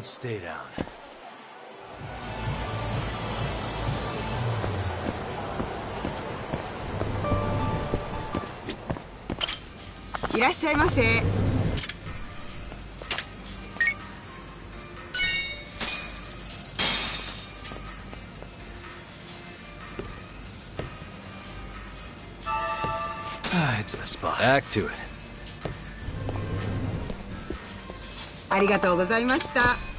and stay down. いらっしゃいませ。It's the spot. Back to it. ありがとうございました。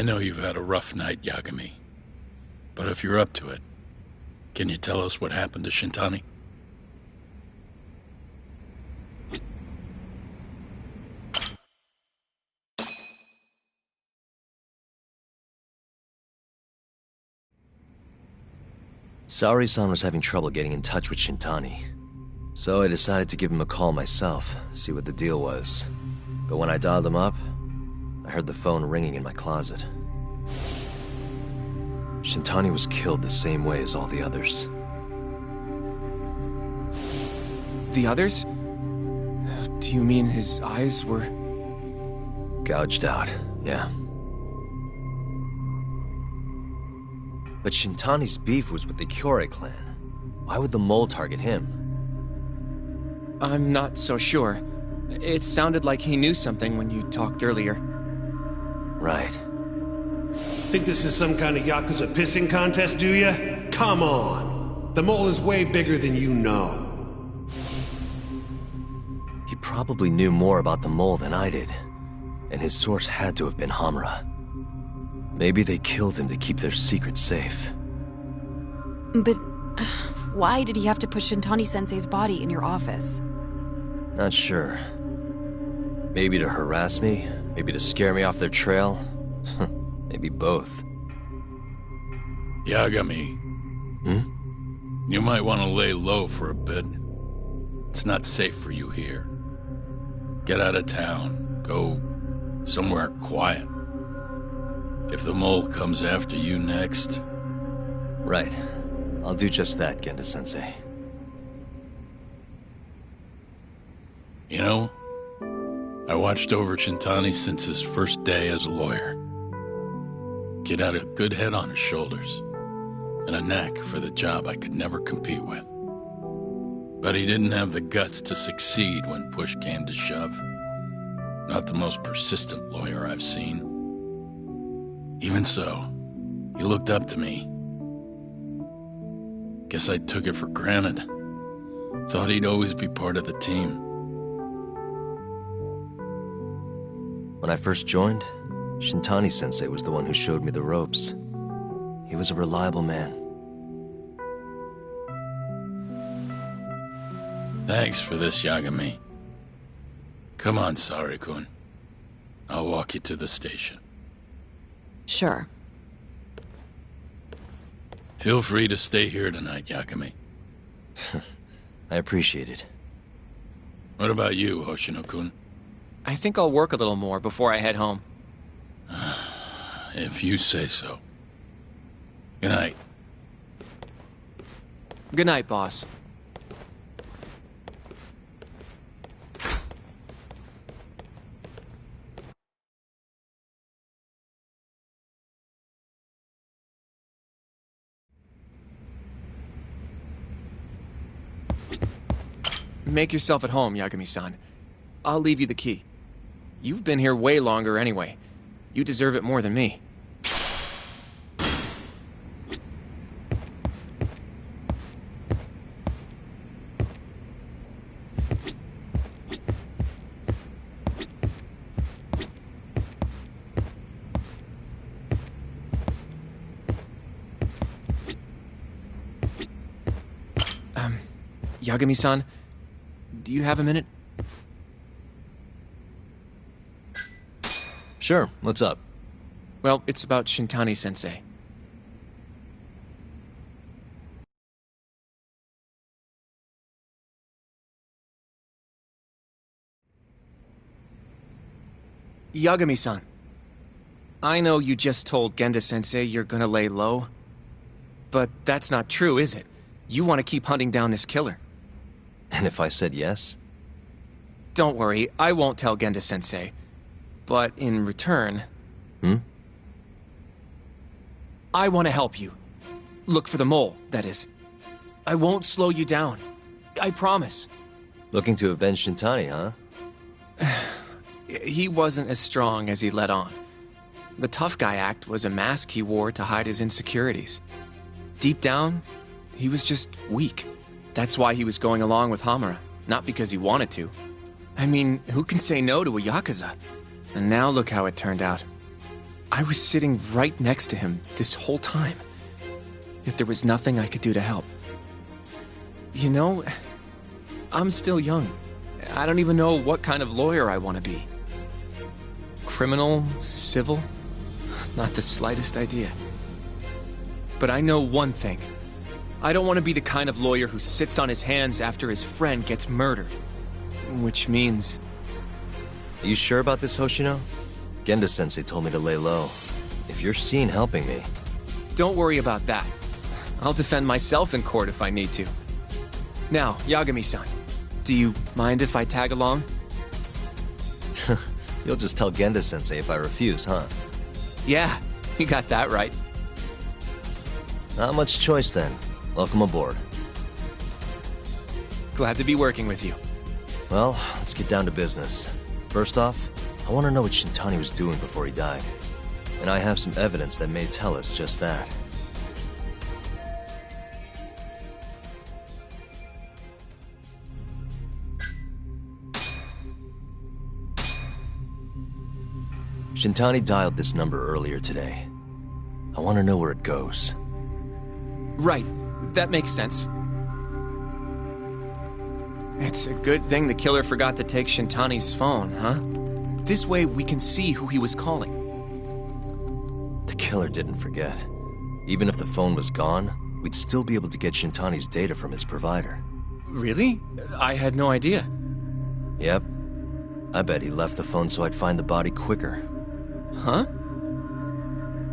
know you've had a rough night, Yagami. But if you're up to it, can you tell us what happened to Shintani? Saori-san was having trouble getting in touch with Shintani. So I decided to give him a call myself, see what the deal was. But when I dialed him up, I heard the phone ringing in my closet. Shintani was killed the same way as all the others. The others? Do you mean his eyes were... Gouged out, yeah. But Shintani's beef was with the Kyorei clan. Why would the mole target him? I'm not so sure. It sounded like he knew something when you talked earlier. Right. Think this is some kind of Yakuza pissing contest, do ya? Come on! The mole is way bigger than you know. He probably knew more about the mole than I did. And his source had to have been Hamura. Maybe they killed him to keep their secret safe. But why did he have to put Shintani-sensei's body in your office? Not sure. Maybe to harass me, maybe to scare me off their trail. Maybe both. Yagami. You might want to lay low for a bit. It's not safe for you here. Get out of town. Go somewhere quiet. If the mole comes after you next... Right. I'll do just that, Genda-sensei. You know, I watched over Shintani since his first day as a lawyer. Kid had a good head on his shoulders, and a knack for the job I could never compete with. But he didn't have the guts to succeed when push came to shove. Not the most persistent lawyer I've seen. Even so, he looked up to me. Guess I took it for granted. Thought he'd always be part of the team. When I first joined, Shintani-sensei was the one who showed me the ropes. He was a reliable man. Thanks for this, Yagami. Come on, Sari-kun. I'll walk you to the station. Sure. Feel free to stay here tonight, Yagami. I appreciate it. What about you, Hoshino-kun? I think I'll work a little more before I head home. If you say so. Good night. Good night, boss. Make yourself at home, Yagami-san. I'll leave you the key. You've been here way longer anyway. You deserve it more than me. Yagami-san, do you have a minute? Sure, what's up? Well, it's about Shintani-sensei. Yagami-san, I know you just told Genda-sensei you're gonna lay low, but that's not true, is it? You want to keep hunting down this killer. And if I said yes? Don't worry, I won't tell Genda-sensei. But in return... I want to help you. Look for the mole, that is. I won't slow you down. I promise. Looking to avenge Shintani, huh? He wasn't as strong as he let on. The tough guy act was a mask he wore to hide his insecurities. Deep down, he was just weak. That's why he was going along with Hamura, not because he wanted to. I mean, who can say no to a Yakuza? And now look how it turned out. I was sitting right next to him this whole time. Yet there was nothing I could do to help. You know, I'm still young. I don't even know what kind of lawyer I want to be. Criminal? Civil? Not the slightest idea. But I know one thing. I don't want to be the kind of lawyer who sits on his hands after his friend gets murdered. Which means... Are you sure about this, Hoshino? Genda-sensei told me to lay low. If you're seen helping me... Don't worry about that. I'll defend myself in court if I need to. Now, Yagami-san, do you mind if I tag along? You'll just tell Genda-sensei if I refuse, huh? Yeah, you got that right. Not much choice then. Welcome aboard. Glad to be working with you. Well, let's get down to business. First off, I want to know what Shintani was doing before he died. And I have some evidence that may tell us just that. Shintani dialed this number earlier today. I want to know where it goes. Right, that makes sense. It's a good thing the killer forgot to take Shintani's phone, huh? This way we can see who he was calling. The killer didn't forget. Even if the phone was gone, we'd still be able to get Shintani's data from his provider. Really? I had no idea. Yep. I bet he left the phone so I'd find the body quicker. Huh?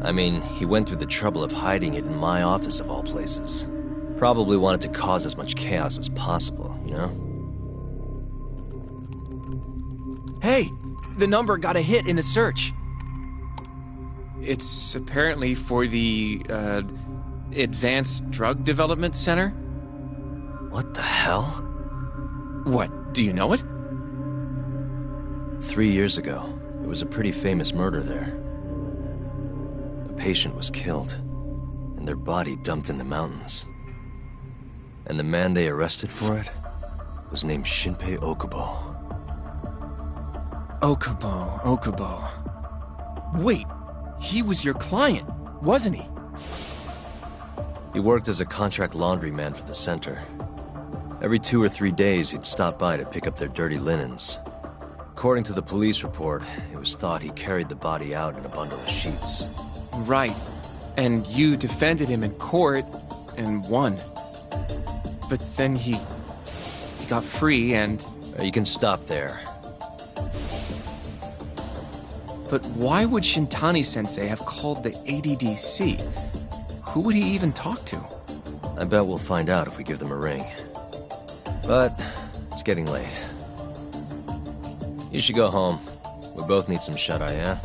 I mean, he went through the trouble of hiding it in my office of all places. Probably wanted to cause as much chaos as possible, you know? Hey, the number got a hit in the search. It's apparently for the, Advanced Drug Development Center? What the hell? What, do you know it? 3 years ago, there was a pretty famous murder there. A patient was killed, and their body dumped in the mountains. And the man they arrested for it was named Shinpei Okubo. Okubo. Wait, he was your client, wasn't he? He worked as a contract laundryman for the center. Every 2 or 3 days, he'd stop by to pick up their dirty linens. According to the police report, it was thought he carried the body out in a bundle of sheets. Right. And you defended him in court and won. But then he got free and... You can stop there. But why would Shintani-sensei have called the ADDC? Who would he even talk to? I bet we'll find out if we give them a ring. But it's getting late. You should go home. We both need some shut-eye, yeah?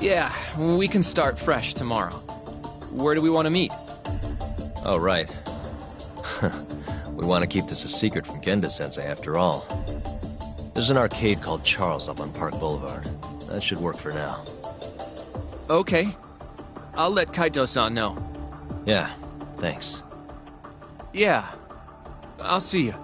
Yeah, we can start fresh tomorrow. Where do we want to meet? Oh, right. We want to keep this a secret from Genda-sensei after all. There's an arcade called Charles up on Park Boulevard. That should work for now. Okay. I'll let Kaito-san know. Yeah, thanks. Yeah. I'll see you.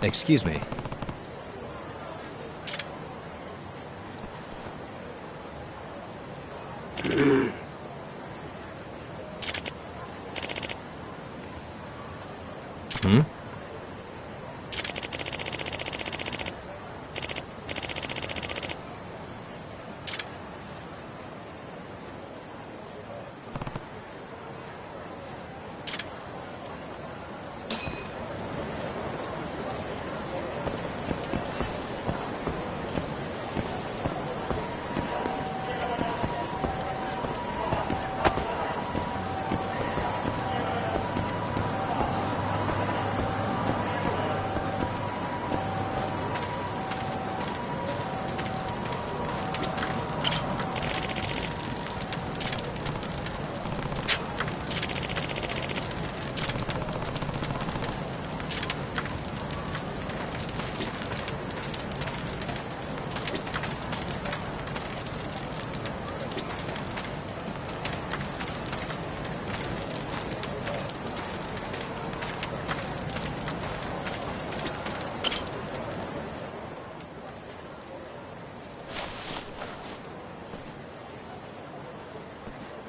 Excuse me. Hmm?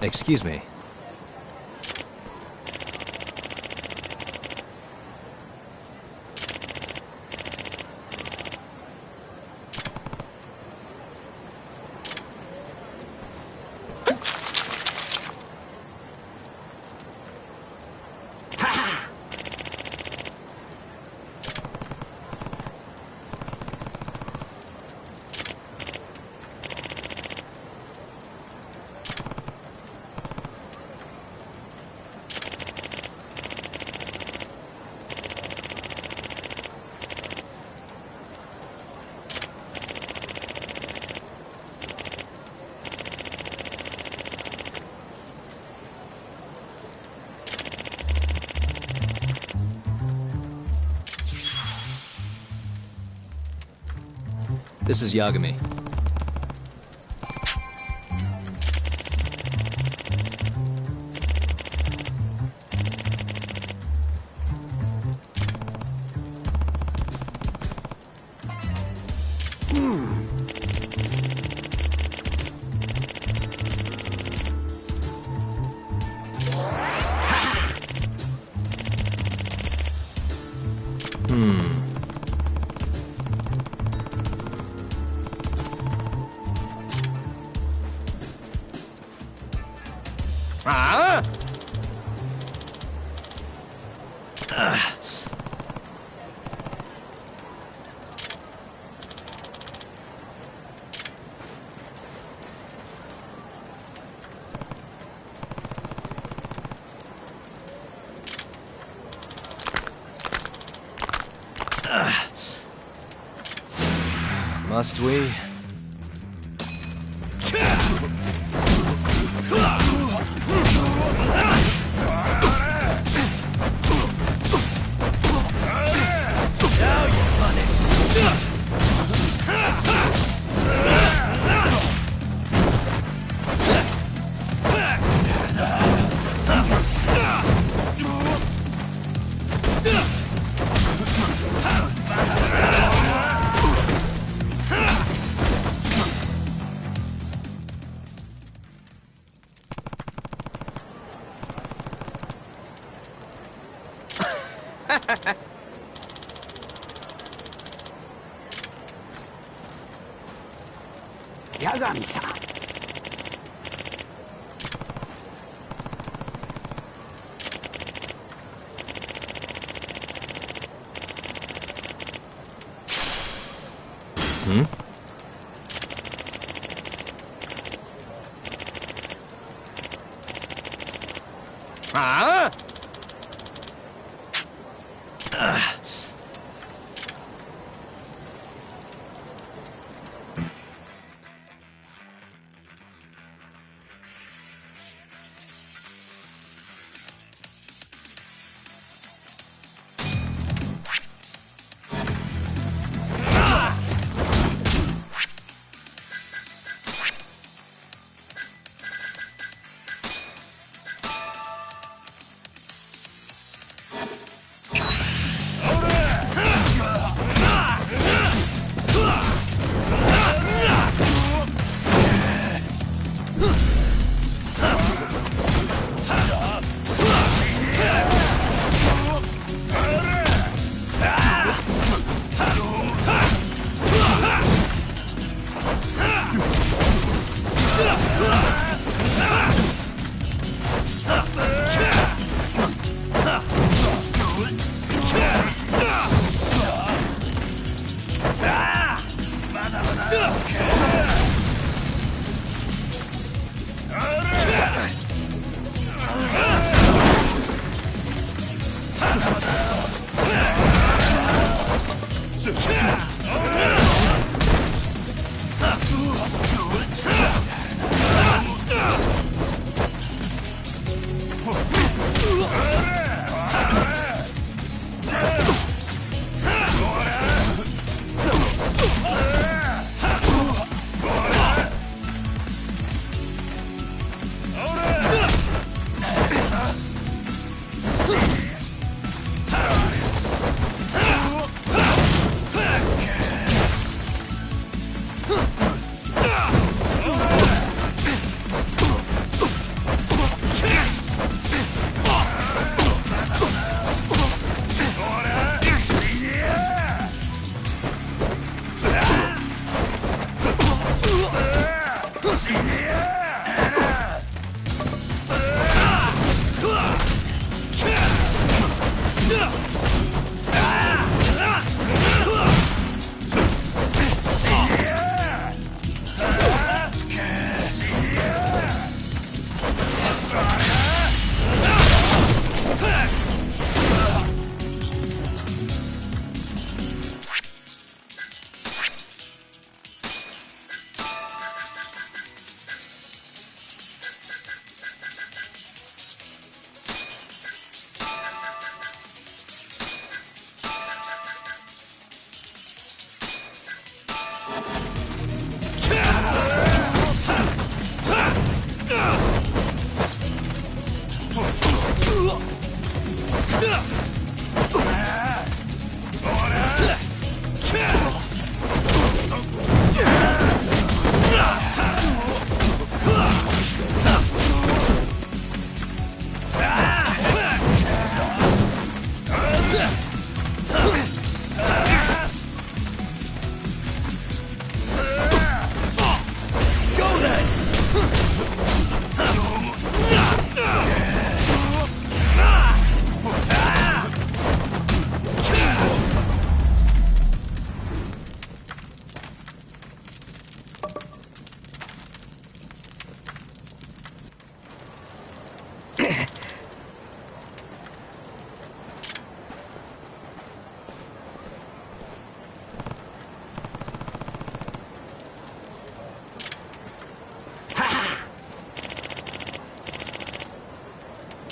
Excuse me. This is Yagami. Must we? Yagami-san. Hmm? Ah?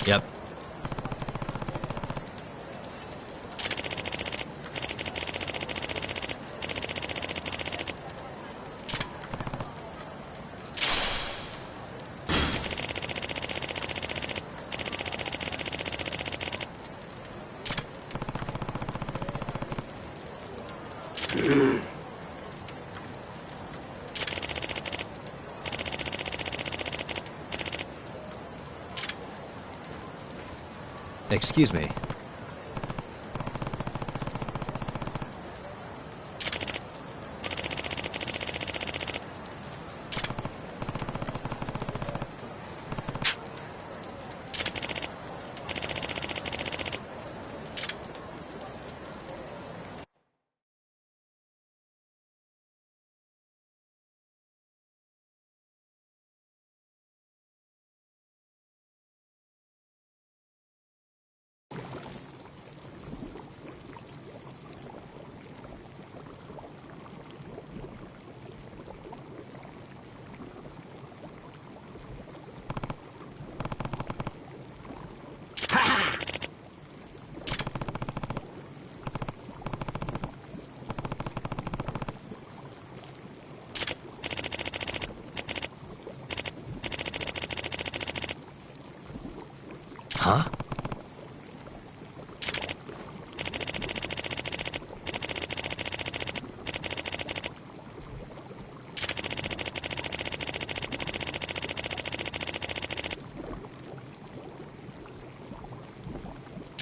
Yep. Excuse me. Huh?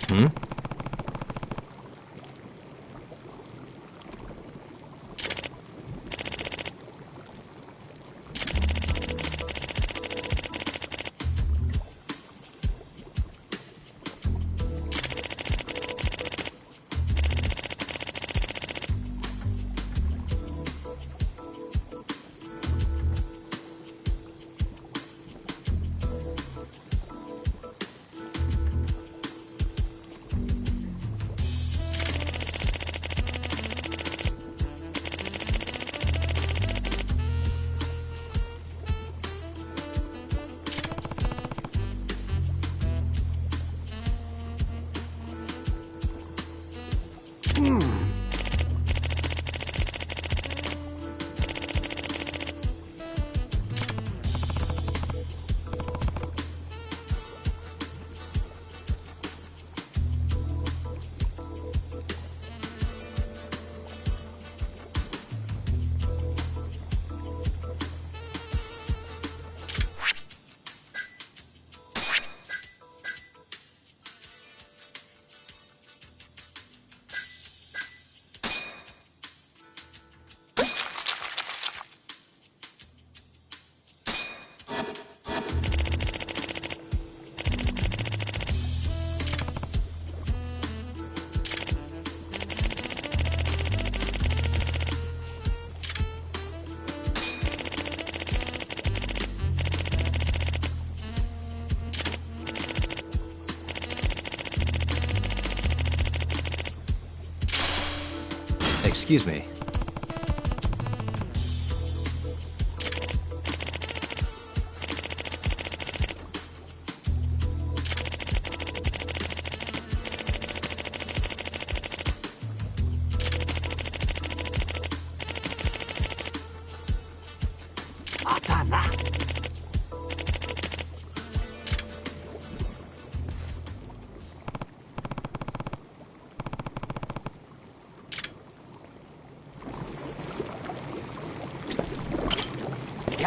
Hmm? Excuse me.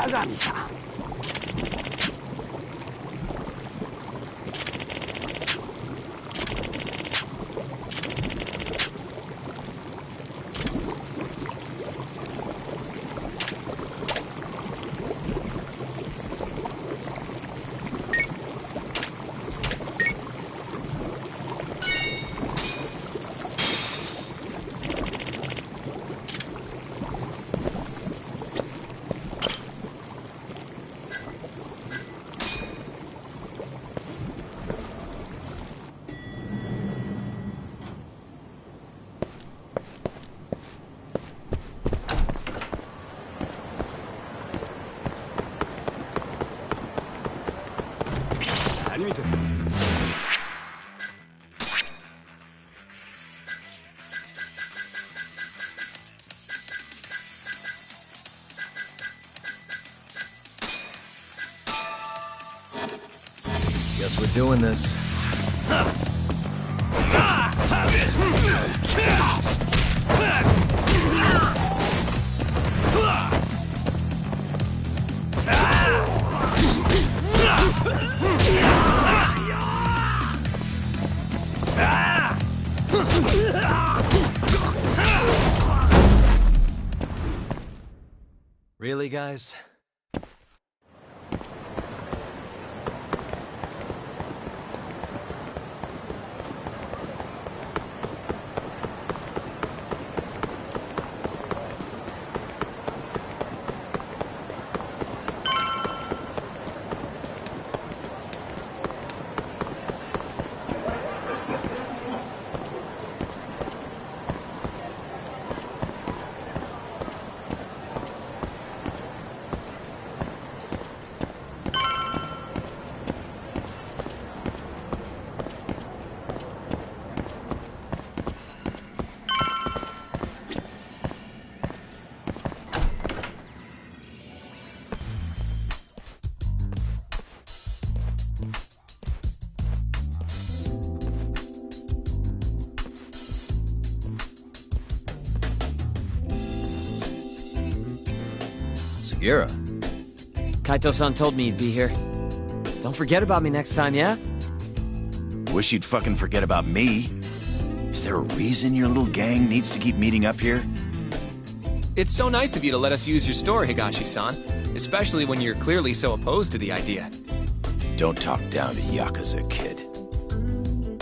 Yagami-san. Guess we're doing this. Really, guys? Sugira. Kaito-san told me you'd be here. Don't forget about me next time, yeah? Wish you'd fucking forget about me. Is there a reason your little gang needs to keep meeting up here? It's so nice of you to let us use your store, Higashi-san. Especially when you're clearly so opposed to the idea. Don't talk down to Yakuza, kid.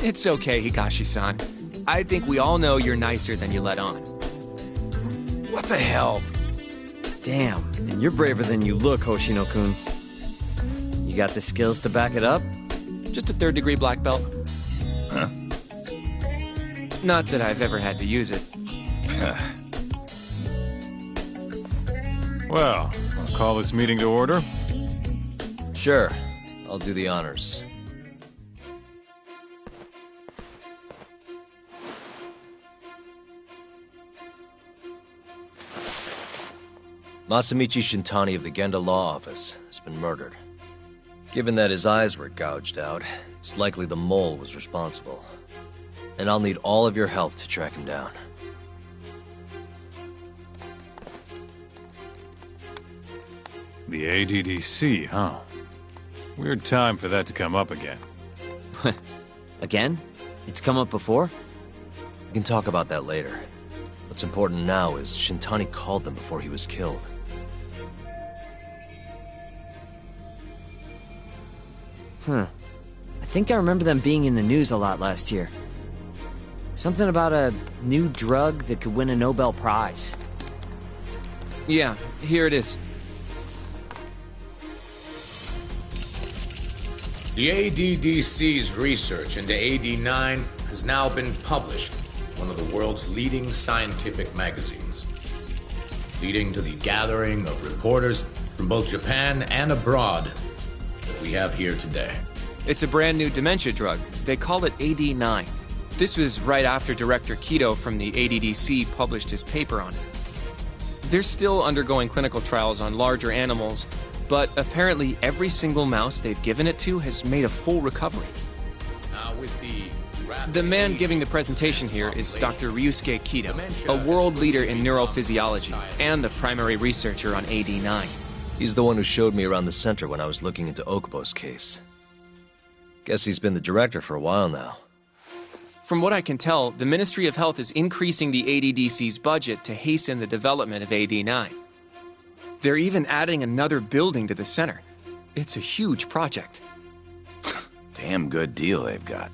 It's okay, Higashi-san. I think we all know you're nicer than you let on. What the hell? Damn, and you're braver than you look, Hoshino-kun. You got the skills to back it up? Just a third-degree black belt. Huh? Not that I've ever had to use it. Well, I'll call this meeting to order. Sure. I'll do the honors. Masamichi Shintani of the Genda Law Office has been murdered. Given that his eyes were gouged out, it's likely the mole was responsible. And I'll need all of your help to track him down. The ADDC, huh? Weird time for that to come up again. Again? It's come up before? We can talk about that later. What's important now is Shintani called them before he was killed. I think I remember them being in the news a lot last year. Something about a new drug that could win a Nobel Prize. Yeah, here it is. The ADDC's research into AD9 has now been published in one of the world's leading scientific magazines, leading to the gathering of reporters from both Japan and abroad that we have here today. It's a brand new dementia drug. They call it AD9. This was right after Director Kido from the ADDC published his paper on it. They're still undergoing clinical trials on larger animals, but apparently every single mouse they've given it to has made a full recovery. Now with the man giving the presentation here is Dr. Ryusuke Kido, a world leader in neurophysiology and the primary researcher on AD9. He's the one who showed me around the center when I was looking into Okubo's case. Guess he's been the director for a while now. From what I can tell, the Ministry of Health is increasing the ADDC's budget to hasten the development of AD9. They're even adding another building to the center. It's a huge project. Damn good deal they've got.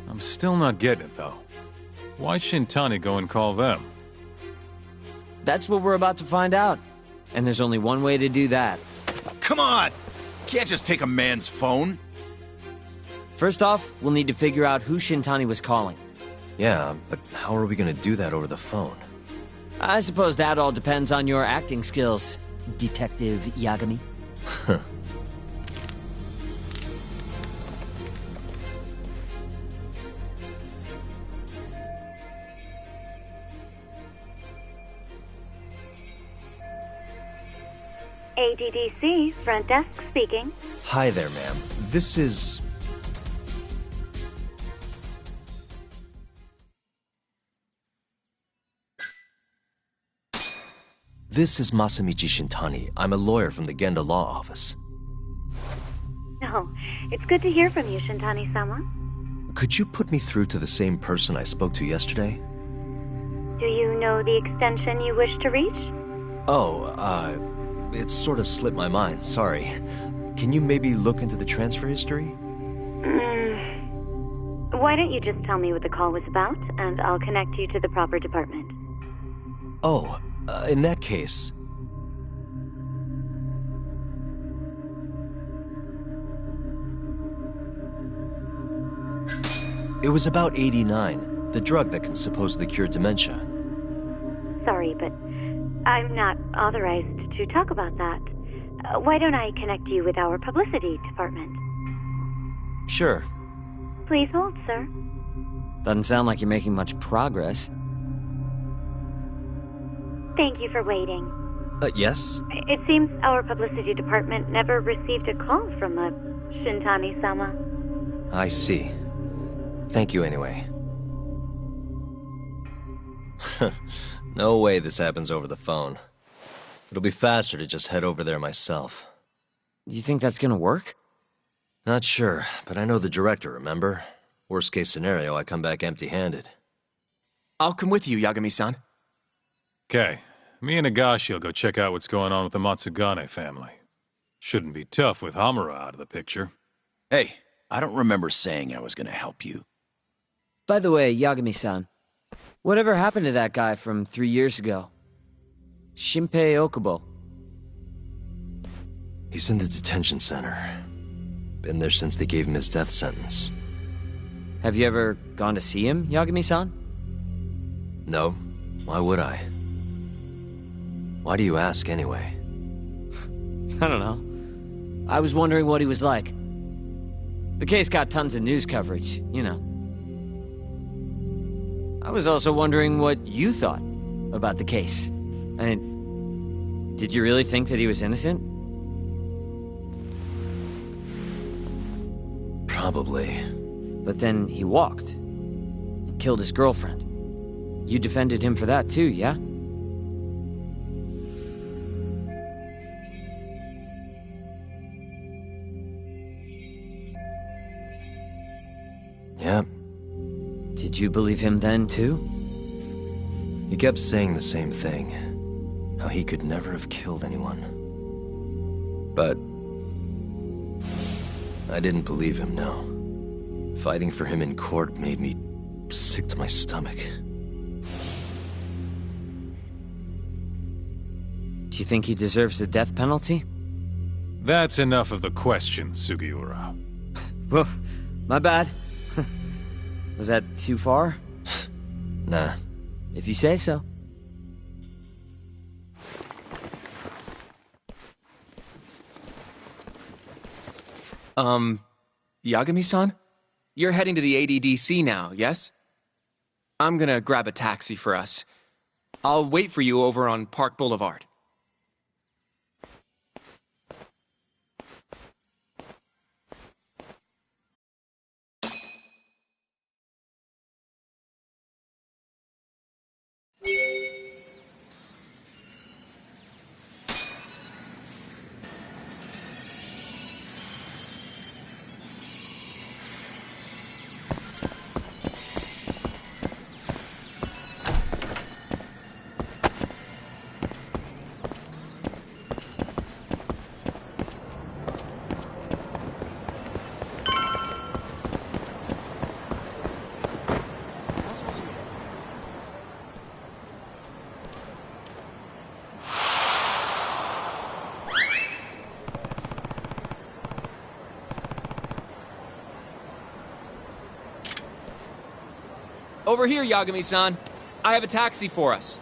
I'm still not getting it, though. Why Shintani go and call them? That's what we're about to find out. And there's only one way to do that. Come on! Can't just take a man's phone. First off, we'll need to figure out who Shintani was calling. Yeah, but how are we gonna do that over the phone? I suppose that all depends on your acting skills, Detective Yagami. ADDC, front desk speaking. Hi there, ma'am. This is... This is Masamichi Shintani. I'm a lawyer from the Genda Law Office. Oh, it's good to hear from you, Shintani-sama. Could you put me through to the same person I spoke to yesterday? Do you know the extension you wish to reach? It sort of slipped my mind, sorry. Can you maybe look into the transfer history? Why don't you just tell me what the call was about, and I'll connect you to the proper department. Oh, in that case... It was about 89, the drug that can supposedly cure dementia. Sorry, but I'm not authorized to talk about that. Why don't I connect you with our publicity department? Sure. Please hold, sir. Doesn't sound like you're making much progress. Thank you for waiting. Yes? It seems our publicity department never received a call from a Shintani-sama. I see. Thank you anyway. No way this happens over the phone. It'll be faster to just head over there myself. You think that's gonna work? Not sure, but I know the director, remember? Worst case scenario, I come back empty-handed. I'll come with you, Yagami-san. Okay, me and Nagashi will go check out what's going on with the Matsugane family. Shouldn't be tough with Hamura out of the picture. Hey, I don't remember saying I was gonna help you. By the way, Yagami-san, whatever happened to that guy from 3 years ago? Shinpei Okubo. He's in the detention center. Been there since they gave him his death sentence. Have you ever gone to see him, Yagami-san? No. Why would I? Why do you ask anyway? I don't know. I was wondering what he was like. The case got tons of news coverage, you know. I was also wondering what you thought about the case. I mean, did you really think that he was innocent? Probably. But then he walked and killed his girlfriend. You defended him for that too, yeah? Yeah. Did you believe him then too? He kept saying the same thing. How he could never have killed anyone. But... I didn't believe him, no. Fighting for him in court made me sick to my stomach. Do you think he deserves the death penalty? That's enough of the questions, Sugiura. Well, my bad. Was that too far? Nah. If you say so. Yagami-san? You're heading to the ADDC now, yes? I'm gonna grab a taxi for us. I'll wait for you over on Park Boulevard. Over here, Yagami-san. I have a taxi for us.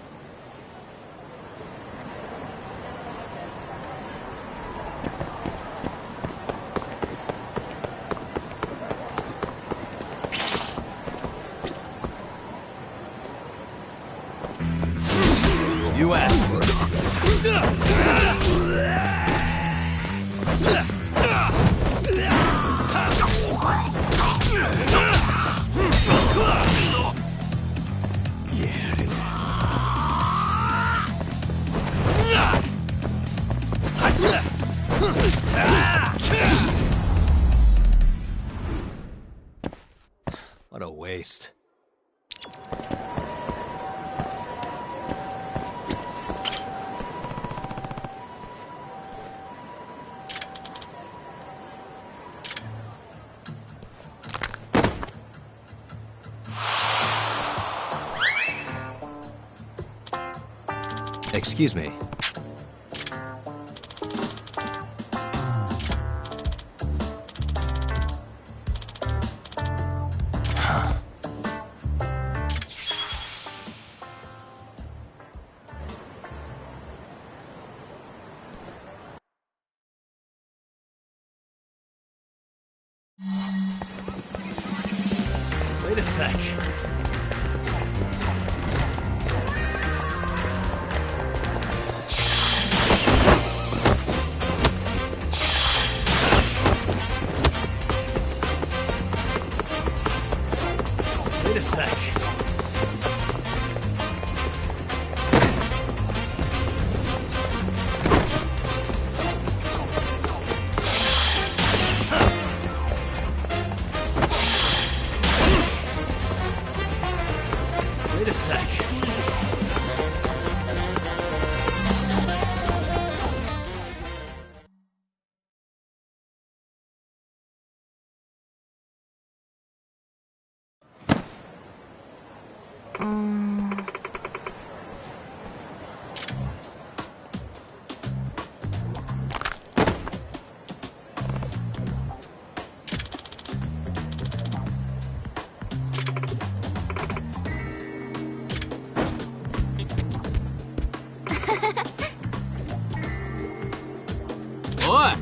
You asked for it. What a waste. Excuse me. Wait a sec. Wait a sec. Wait a sec. What?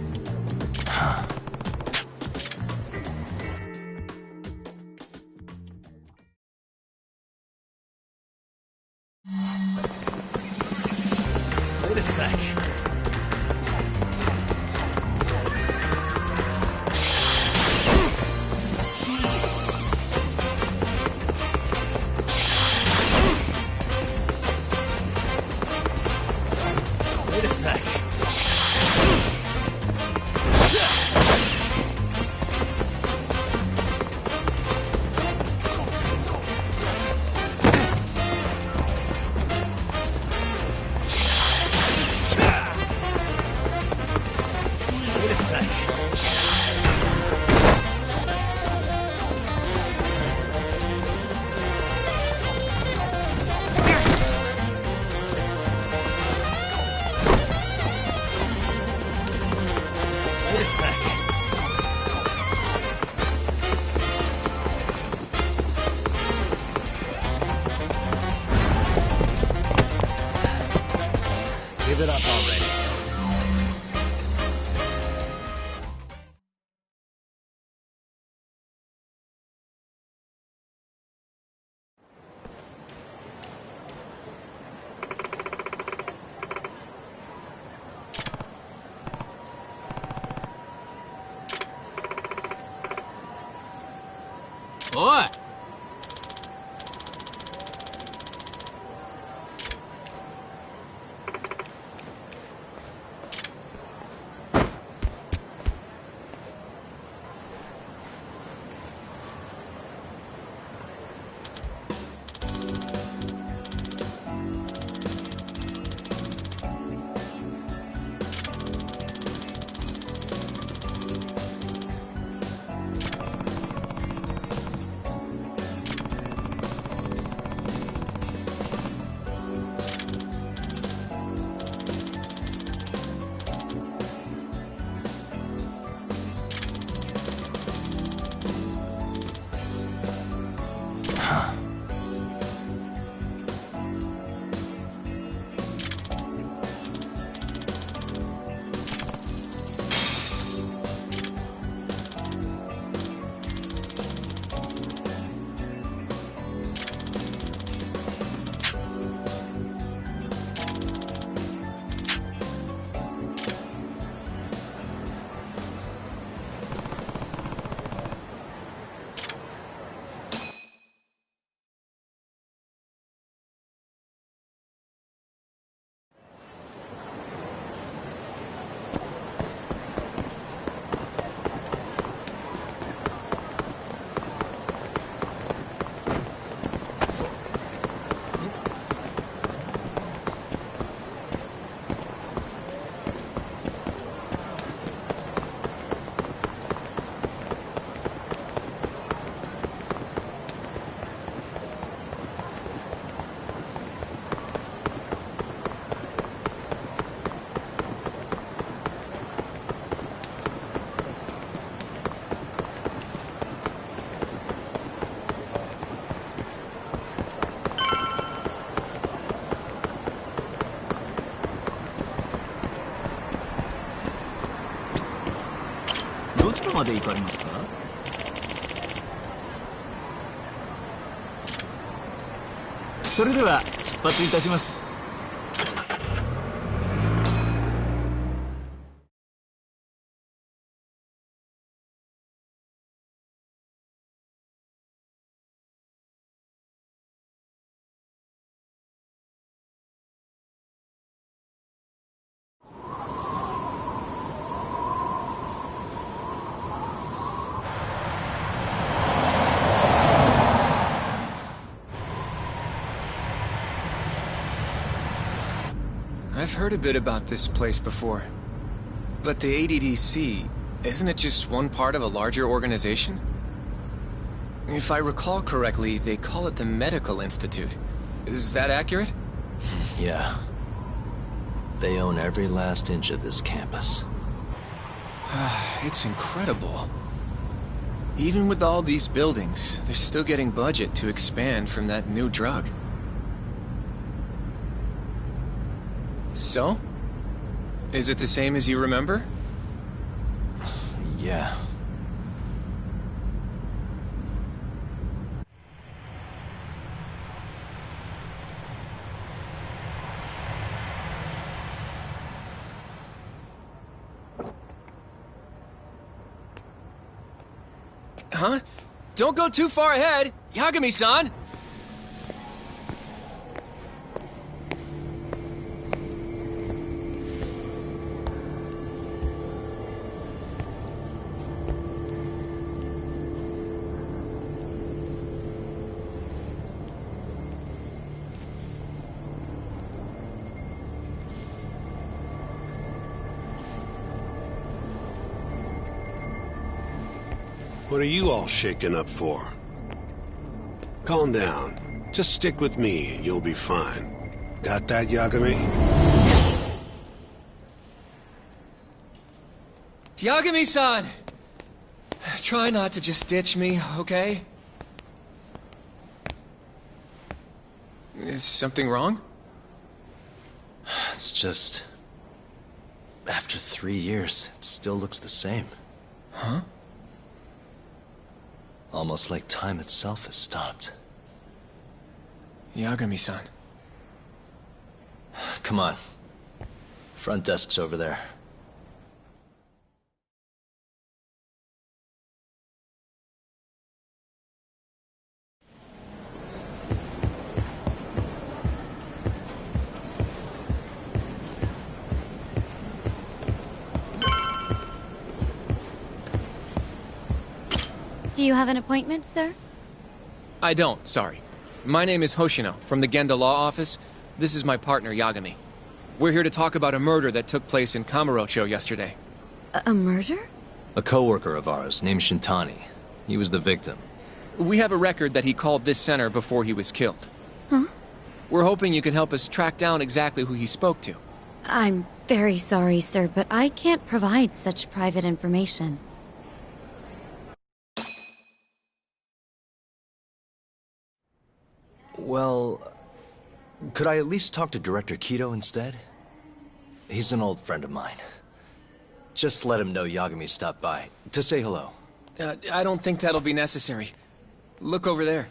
Wait a sec. Wait a sec. Wait a sec. Wait a sec. Give it up already. What? どちらまで行かれますか？それでは出発いたします。I've heard a bit about this place before. But the ADDC, isn't it just one part of a larger organization? If I recall correctly, they call it the Medical Institute. Is that accurate? Yeah. They own every last inch of this campus. It's incredible. Even with all these buildings, they're still getting budget to expand from that new drug. So? Is it the same as you remember? Yeah. Huh? Don't go too far ahead! Yagami-san! What are you all shaken up for? Calm down. Just stick with me and you'll be fine. Got that, Yagami? Yagami-san! Try not to just ditch me, okay? Is something wrong? It's just... After 3 years, it still looks the same. Huh? Almost like time itself has stopped. Yagami-san. Come on. Front desk's over there. Do you have an appointment, sir? I don't, sorry. My name is Hoshino, from the Genda Law Office. This is my partner, Yagami. We're here to talk about a murder that took place in Kamurocho yesterday. A murder? A coworker of ours, named Shintani. He was the victim. We have a record that he called this center before he was killed. Huh? We're hoping you can help us track down exactly who he spoke to. I'm very sorry, sir, but I can't provide such private information. Well, could I at least talk to Director Kido instead? He's an old friend of mine. Just let him know Yagami stopped by, to say hello. I don't think that'll be necessary. Look over there.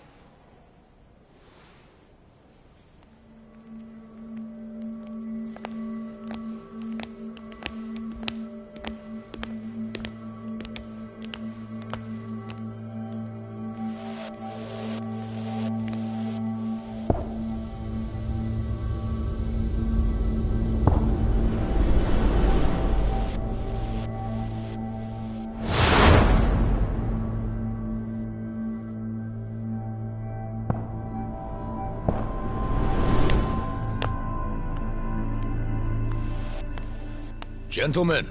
Gentlemen,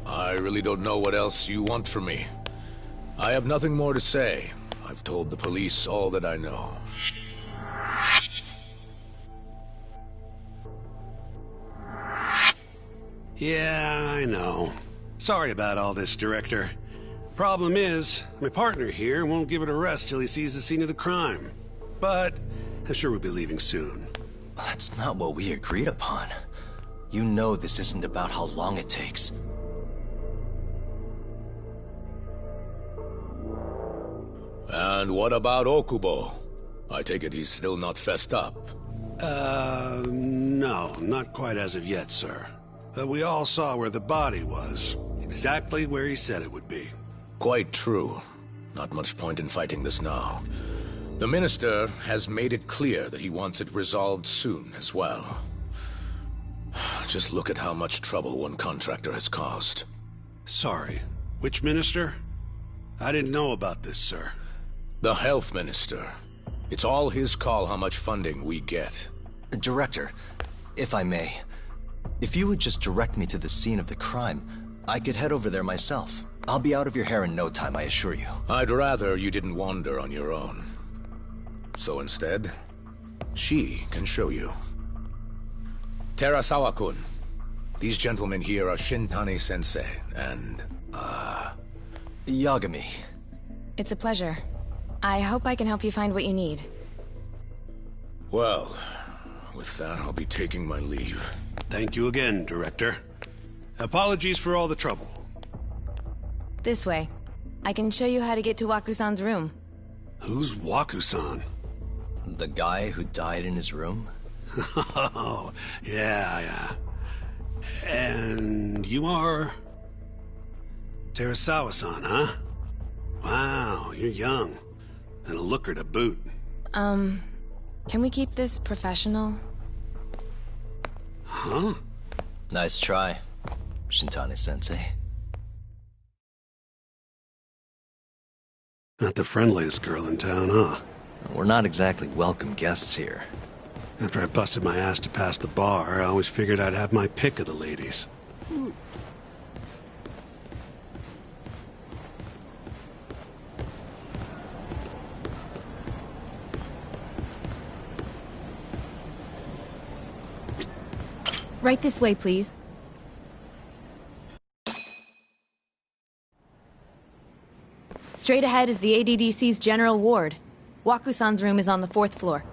I really don't know what else you want from me. I have nothing more to say. I've told the police all that I know. Yeah, I know. Sorry about all this, Director. Problem is, my partner here won't give it a rest till he sees the scene of the crime. But I'm sure we'll be leaving soon. That's not what we agreed upon. You know this isn't about how long it takes. And what about Okubo? I take it he's still not fessed up. No, not quite as of yet, sir. But we all saw where the body was. Exactly where he said it would be. Quite true. Not much point in fighting this now. The Minister has made it clear that he wants it resolved soon as well. Just look at how much trouble one contractor has caused. Sorry, which minister? I didn't know about this, sir. The Health Minister. It's all his call how much funding we get. Director, if I may, if you would just direct me to the scene of the crime, I could head over there myself. I'll be out of your hair in no time, I assure you. I'd rather you didn't wander on your own. So instead, she can show you. Terasawa-kun, these gentlemen here are Shintani-sensei and, Yagami. It's a pleasure. I hope I can help you find what you need. Well, with that, I'll be taking my leave. Thank you again, Director. Apologies for all the trouble. This way. I can show you how to get to Waku-san's room. Who's Waku-san? The guy who died in his room? Oh, yeah. And you are... Terasawa-san, huh? Wow, you're young. And a looker to boot. Can we keep this professional? Huh? Nice try, Shintani-sensei. Not the friendliest girl in town, huh? We're not exactly welcome guests here. After I busted my ass to pass the bar, I always figured I'd have my pick of the ladies. Right this way, please. Straight ahead is the ADDC's general ward. Waku-san's room is on the 4th floor.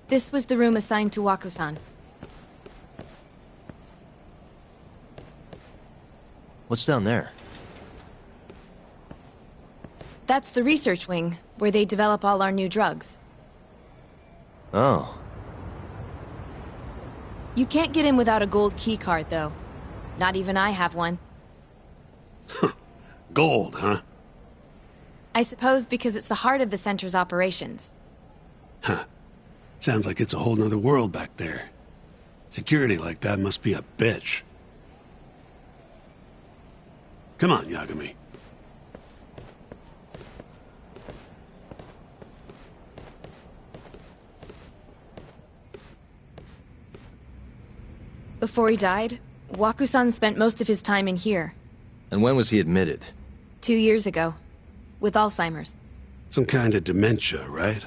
This was the room assigned to Waku-san. What's down there? That's the research wing, where they develop all our new drugs. Oh. You can't get in without a gold key card, though. Not even I have one. Gold, huh? I suppose because it's the heart of the center's operations. Huh. Sounds like it's a whole nother world back there. Security like that must be a bitch. Come on, Yagami. Before he died, Waku-san spent most of his time in here. And when was he admitted? 2 years ago. With Alzheimer's. Some kind of dementia, right?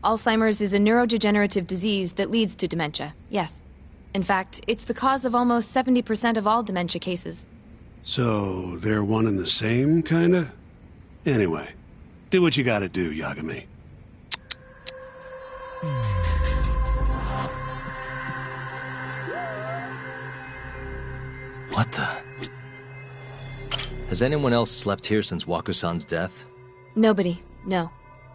Alzheimer's is a neurodegenerative disease that leads to dementia, yes. In fact, it's the cause of almost 70% of all dementia cases. So, they're one and the same, kinda? Anyway, do what you gotta do, Yagami. What the? Has anyone else slept here since Waku-san's death? Nobody, no.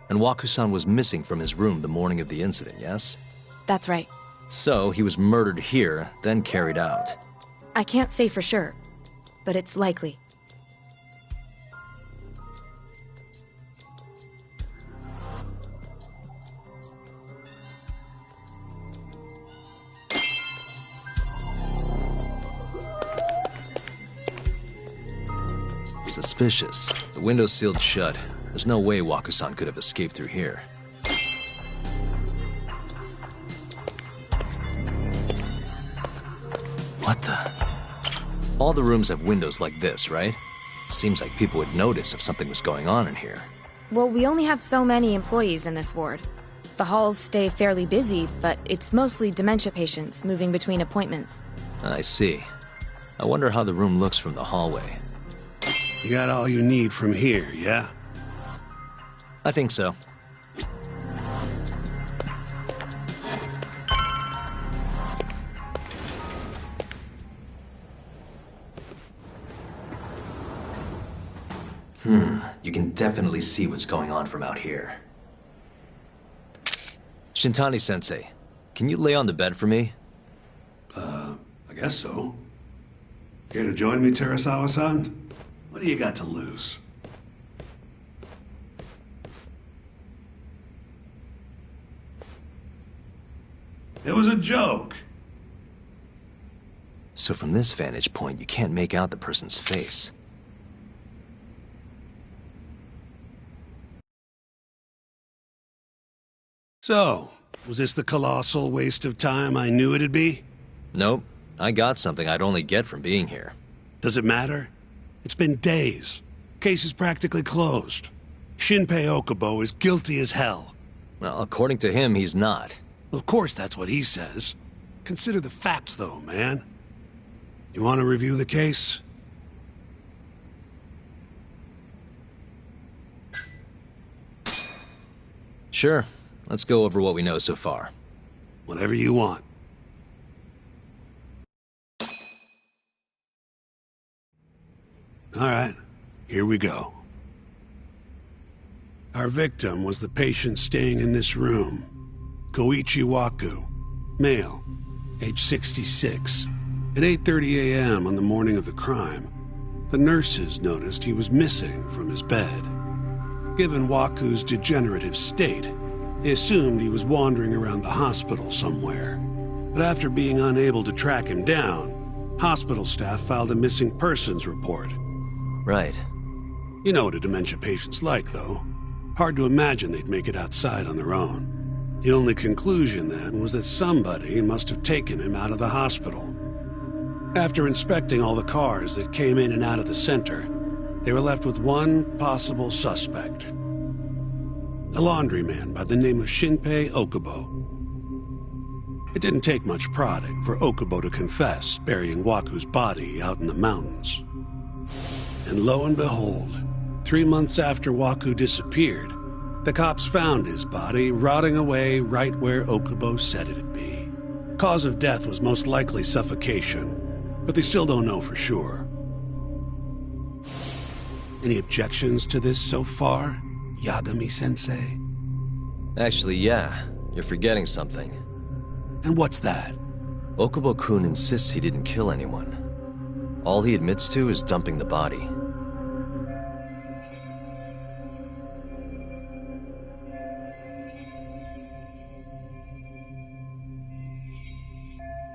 And Waku-san was missing from his room the morning of the incident, yes? That's right. So, he was murdered here, then carried out. I can't say for sure, but it's likely. Suspicious. The window's sealed shut. There's no way Waku-san could have escaped through here. What the? All the rooms have windows like this, right? Seems like people would notice if something was going on in here. Well, we only have so many employees in this ward. The halls stay fairly busy, but it's mostly dementia patients moving between appointments. I see. I wonder how the room looks from the hallway. You got all you need from here, yeah? I think so. You can definitely see what's going on from out here. Shintani-sensei, can you lay on the bed for me? I guess so. Care to join me, Terasawa-san? What do you got to lose? It was a joke. So from this vantage point, you can't make out the person's face. So, was this the colossal waste of time I knew it'd be? Nope. I got something I'd only get from being here. Does it matter? It's been days. Case is practically closed. Shinpei Okubo is guilty as hell. Well, according to him, he's not. Of course that's what he says. Consider the facts, though, man. You want to review the case? Sure. Let's go over what we know so far. Whatever you want. All right, here we go. Our victim was the patient staying in this room. Koichi Waku, male, age 66. At 8:30 a.m. on the morning of the crime, the nurses noticed he was missing from his bed. Given Waku's degenerative state, they assumed he was wandering around the hospital somewhere. But after being unable to track him down, hospital staff filed a missing persons report. Right. You know what a dementia patient's like, though. Hard to imagine they'd make it outside on their own. The only conclusion, then, was that somebody must have taken him out of the hospital. After inspecting all the cars that came in and out of the center, they were left with one possible suspect. A laundryman by the name of Shinpei Okubo. It didn't take much prodding for Okubo to confess burying Waku's body out in the mountains. And lo and behold, 3 months after Waku disappeared, the cops found his body rotting away right where Okubo said it'd be. Cause of death was most likely suffocation, but they still don't know for sure. Any objections to this so far, Yagami-sensei? Actually, yeah. You're forgetting something. And what's that? Okubo-kun insists he didn't kill anyone. All he admits to is dumping the body.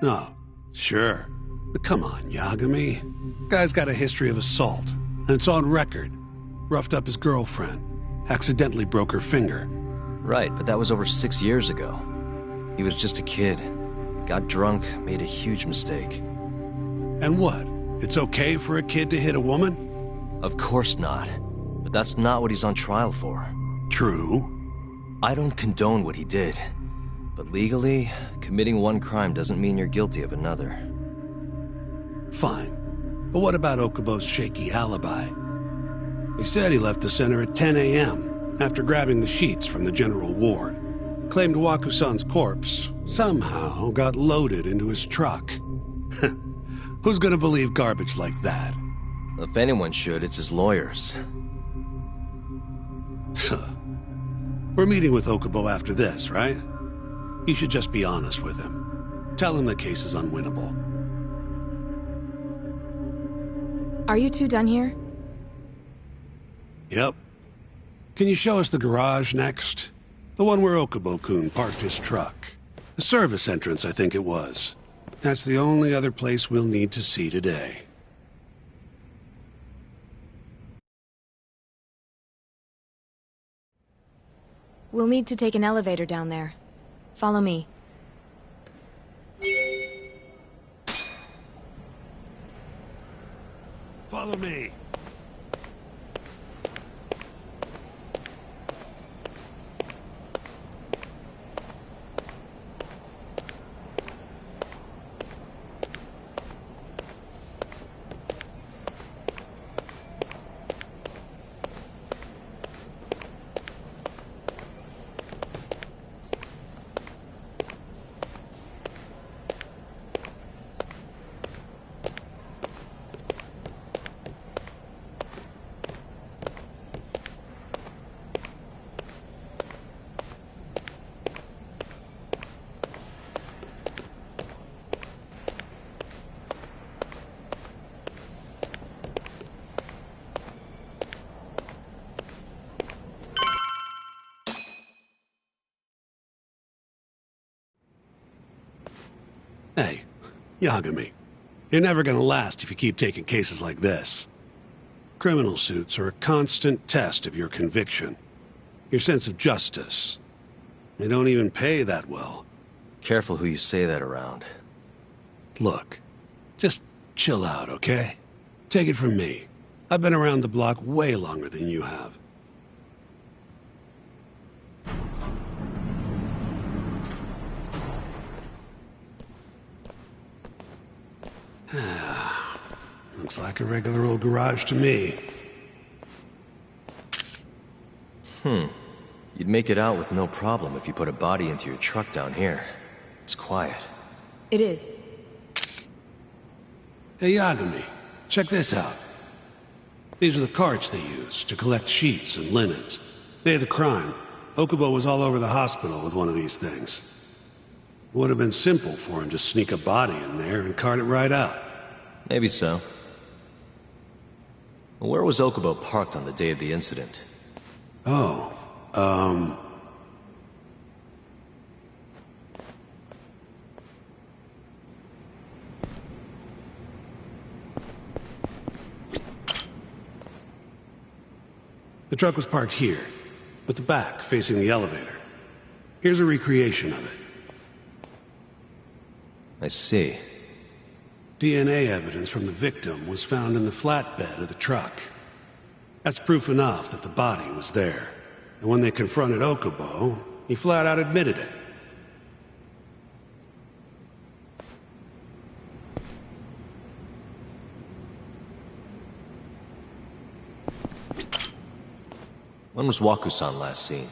Oh, sure. But come on, Yagami. Guy's got a history of assault, and it's on record. Roughed up his girlfriend. Accidentally broke her finger. Right, but that was over 6 years ago. He was just a kid. Got drunk, made a huge mistake. And what? It's okay for a kid to hit a woman? Of course not. But that's not what he's on trial for. True. I don't condone what he did. But legally, committing one crime doesn't mean you're guilty of another. Fine. But what about Okubo's shaky alibi? He said he left the center at 10 a.m. after grabbing the sheets from the general ward. Claimed Waku-san's corpse somehow got loaded into his truck. Who's gonna believe garbage like that? If anyone should, it's his lawyers. We're meeting with Okubo after this, right? You should just be honest with him. Tell him the case is unwinnable. Are you two done here? Yep. Can you show us the garage next? The one where Okubo-kun parked his truck. The service entrance, I think it was. That's the only other place we'll need to see today. We'll need to take an elevator down there. Follow me. Follow me. Hey, Yagami, you're never gonna last if you keep taking cases like this. Criminal suits are a constant test of your conviction, your sense of justice. They don't even pay that well. Careful who you say that around. Look, just chill out, okay? Take it from me. I've been around the block way longer than you have. Looks like a regular old garage to me. You'd make it out with no problem if you put a body into your truck down here. It's quiet. It is. Hey, Yagami, check this out. These are the carts they use to collect sheets and linens. Day of the crime, Okubo was all over the hospital with one of these things. Would have been simple for him to sneak a body in there and cart it right out. Maybe so. Where was Okubo parked on the day of the incident? Oh, the truck was parked here, with the back facing the elevator. Here's a recreation of it. I see. DNA evidence from the victim was found in the flatbed of the truck. That's proof enough that the body was there. And when they confronted Okubo, he flat out admitted it. When was Waku-san last seen?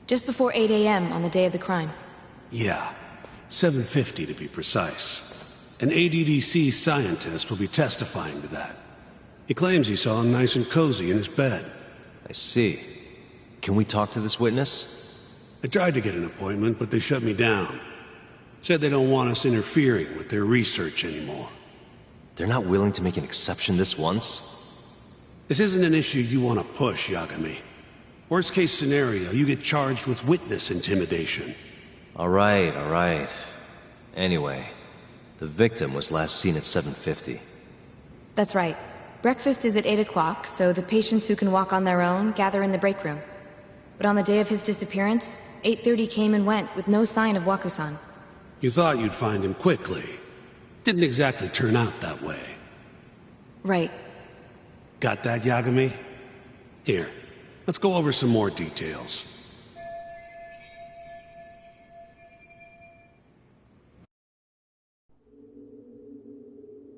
Just before 8 a.m. on the day of the crime. Yeah, 7:50 to be precise. An ADDC scientist will be testifying to that. He claims he saw him nice and cozy in his bed. I see. Can we talk to this witness? I tried to get an appointment, but they shut me down. Said they don't want us interfering with their research anymore. They're not willing to make an exception this once? This isn't an issue you want to push, Yagami. Worst case scenario, you get charged with witness intimidation. All right. Anyway, the victim was last seen at 7:50. That's right. Breakfast is at 8 o'clock, so the patients who can walk on their own gather in the break room. But on the day of his disappearance, 8:30 came and went with no sign of Waku-san. You thought you'd find him quickly. Didn't exactly turn out that way. Right. Got that, Yagami? Here, let's go over some more details.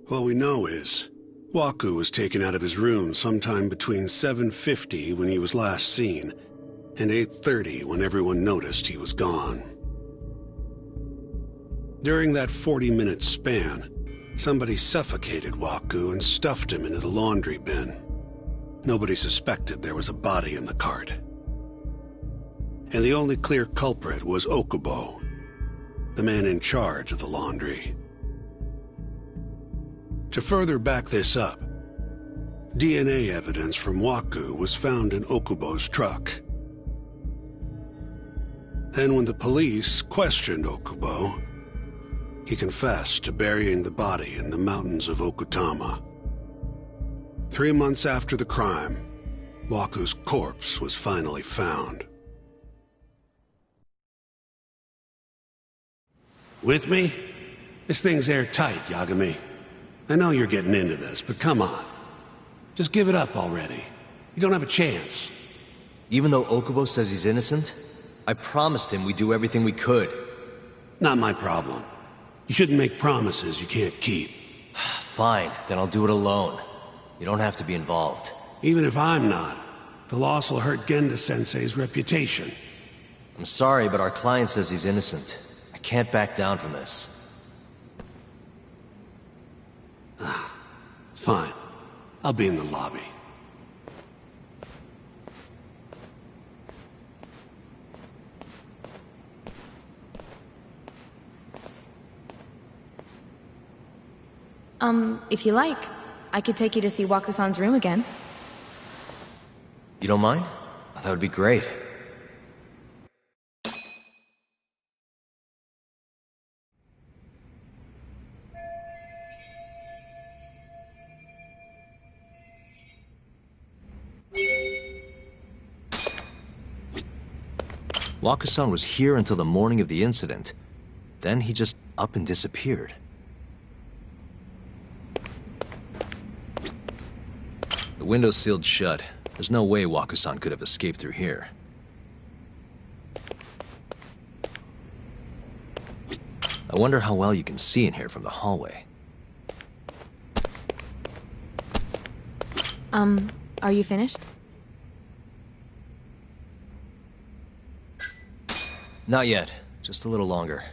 What we know is, Waku was taken out of his room sometime between 7:50 when he was last seen, and 8:30 when everyone noticed he was gone. During that 40-minute span, somebody suffocated Waku and stuffed him into the laundry bin. Nobody suspected there was a body in the cart. And the only clear culprit was Okubo, the man in charge of the laundry. To further back this up, DNA evidence from Waku was found in Okubo's truck. Then when the police questioned Okubo, he confessed to burying the body in the mountains of Okutama. 3 months after the crime, Waku's corpse was finally found. With me? This thing's airtight, Yagami. I know you're getting into this, but come on. Just give it up already. You don't have a chance. Even though Okubo says he's innocent, I promised him we'd do everything we could. Not my problem. You shouldn't make promises you can't keep. Fine, then I'll do it alone. You don't have to be involved. Even if I'm not, the loss will hurt Genda-sensei's reputation. I'm sorry, but our client says he's innocent. I can't back down from this. Fine. I'll be in the lobby. If you like, I could take you to see Waku-san's room again. You don't mind? That would be great. Waku-san was here until the morning of the incident. Then he just up and disappeared. The window's sealed shut. There's no way Waku-san could have escaped through here. I wonder how well you can see in here from the hallway. Are you finished? Not yet. Just a little longer.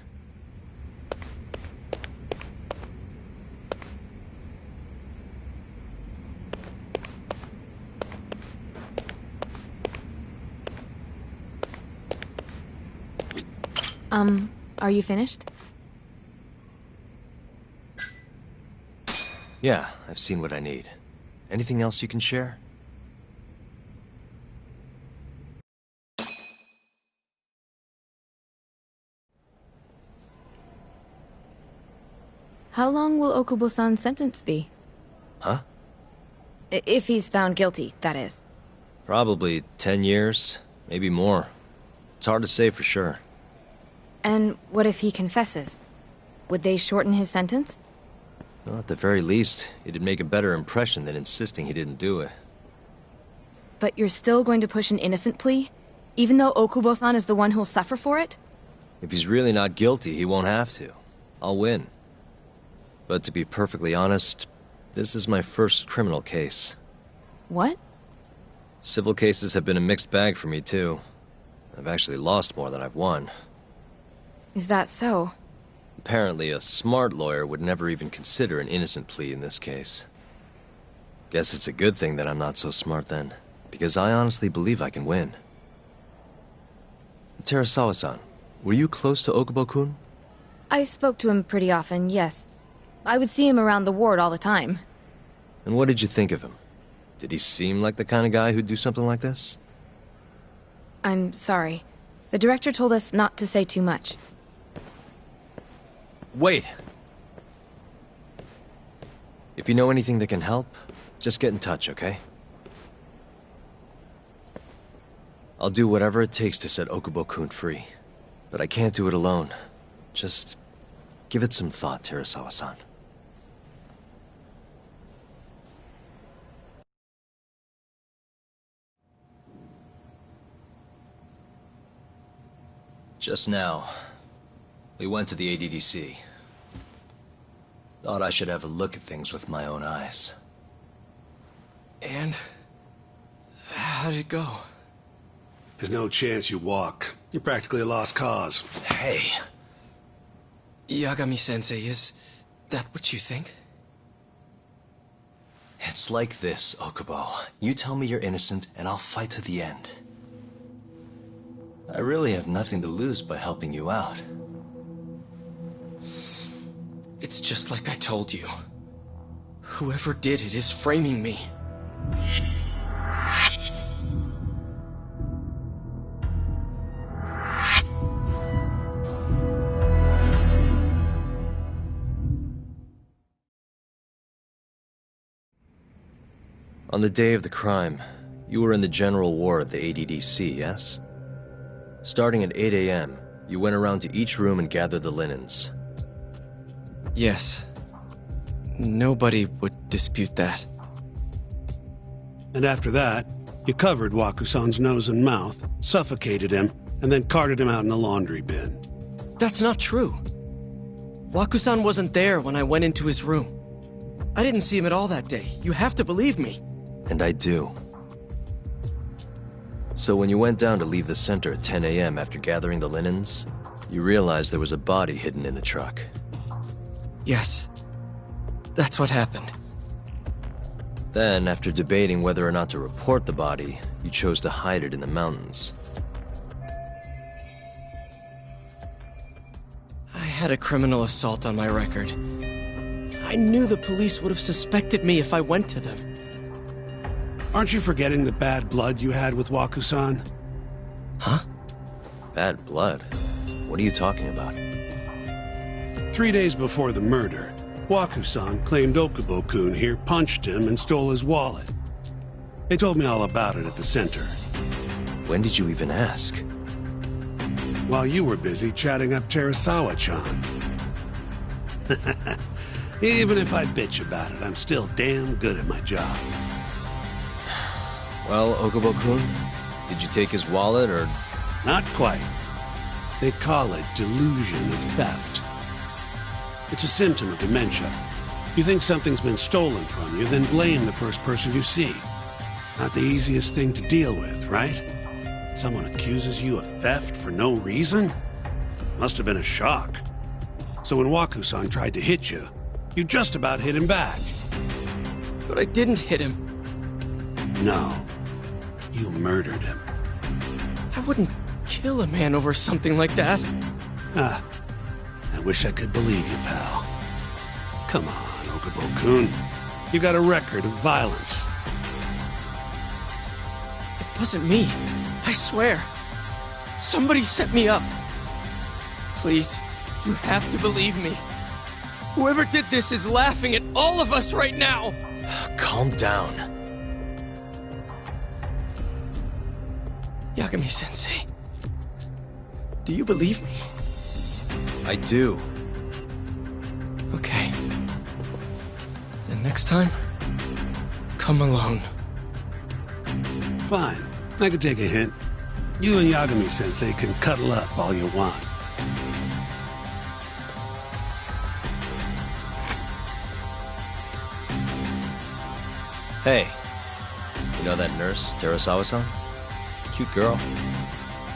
Are you finished? Yeah, I've seen what I need. Anything else you can share? How long will Okubo-san's sentence be? Huh? If he's found guilty, that is. Probably 10 years, maybe more. It's hard to say for sure. And what if he confesses? Would they shorten his sentence? Well, at the very least, it'd make a better impression than insisting he didn't do it. But you're still going to push an innocent plea? Even though Okubo-san is the one who'll suffer for it? If he's really not guilty, he won't have to. I'll win. But to be perfectly honest, this is my first criminal case. What? Civil cases have been a mixed bag for me, too. I've actually lost more than I've won. Is that so? Apparently, a smart lawyer would never even consider an innocent plea in this case. Guess it's a good thing that I'm not so smart then, because I honestly believe I can win. Terasawa-san, were you close to Okubo-kun? I spoke to him pretty often, yes. I would see him around the ward all the time. And what did you think of him? Did he seem like the kind of guy who'd do something like this? I'm sorry. The director told us not to say too much. Wait! If you know anything that can help, just get in touch, okay? I'll do whatever it takes to set Okubo-kun free. But I can't do it alone. Just give it some thought, Terasawa-san. Just now, we went to the ADDC. Thought I should have a look at things with my own eyes. And? How did it go? There's no chance you walk. You're practically a lost cause. Hey! Yagami-sensei, is that what you think? It's like this, Okubo. You tell me you're innocent, and I'll fight to the end. I really have nothing to lose by helping you out. It's just like I told you. Whoever did it is framing me. On the day of the crime, you were in the general ward of the ADDC, yes? Starting at 8 a.m., you went around to each room and gathered the linens. Yes. Nobody would dispute that. And after that, you covered Waku-san's nose and mouth, suffocated him, and then carted him out in a laundry bin. That's not true. Waku-san wasn't there when I went into his room. I didn't see him at all that day. You have to believe me. And I do. So when you went down to leave the center at 10 a.m. after gathering the linens, you realized there was a body hidden in the truck. Yes. That's what happened. Then, after debating whether or not to report the body, you chose to hide it in the mountains. I had a criminal assault on my record. I knew the police would have suspected me if I went to them. Aren't you forgetting the bad blood you had with Waku-san? Huh? Bad blood? What are you talking about? 3 days before the murder, Waku-san claimed Okubo-kun here punched him and stole his wallet. They told me all about it at the center. When did you even ask? while you were busy chatting up Terasawa-chan. Even if I bitch about it, I'm still damn good at my job. Well, Okubo-kun, did you take his wallet, or...? Not quite. They call it delusion of theft. It's a symptom of dementia. You think something's been stolen from you, then blame the first person you see. Not the easiest thing to deal with, right? Someone accuses you of theft for no reason? Must have been a shock. So when Waku-san tried to hit you, you just about hit him back. But I didn't hit him. No. You murdered him. I wouldn't kill a man over something like that. Ah. I wish I could believe you, pal. Come on, Okubo-kun. You got a record of violence. It wasn't me. I swear. Somebody set me up. Please, you have to believe me. Whoever did this is laughing at all of us right now. Calm down. Yagami-sensei, do you believe me? I do. Okay. Then next time, come alone. Fine. I could take a hint. You and Yagami-sensei can cuddle up all you want. Hey, you know that nurse, Terasawa-san? Cute girl.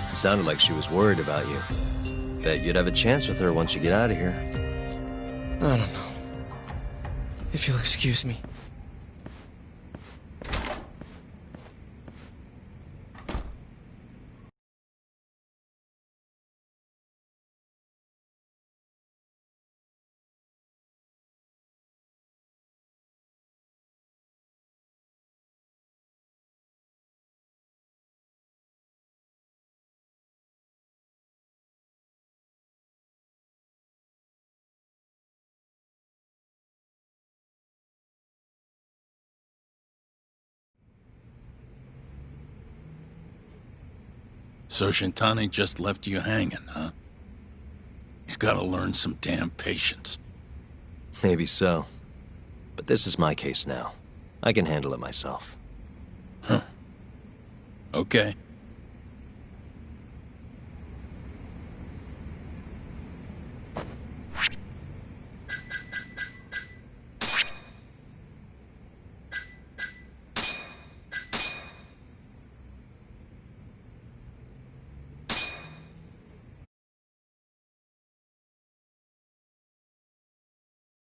It sounded like she was worried about you. Bet you'd have a chance with her once you get out of here. I don't know. If you'll excuse me. So Shintani just left you hanging, huh? He's gotta learn some damn patience. Maybe so. But this is my case now. I can handle it myself. Huh. Okay.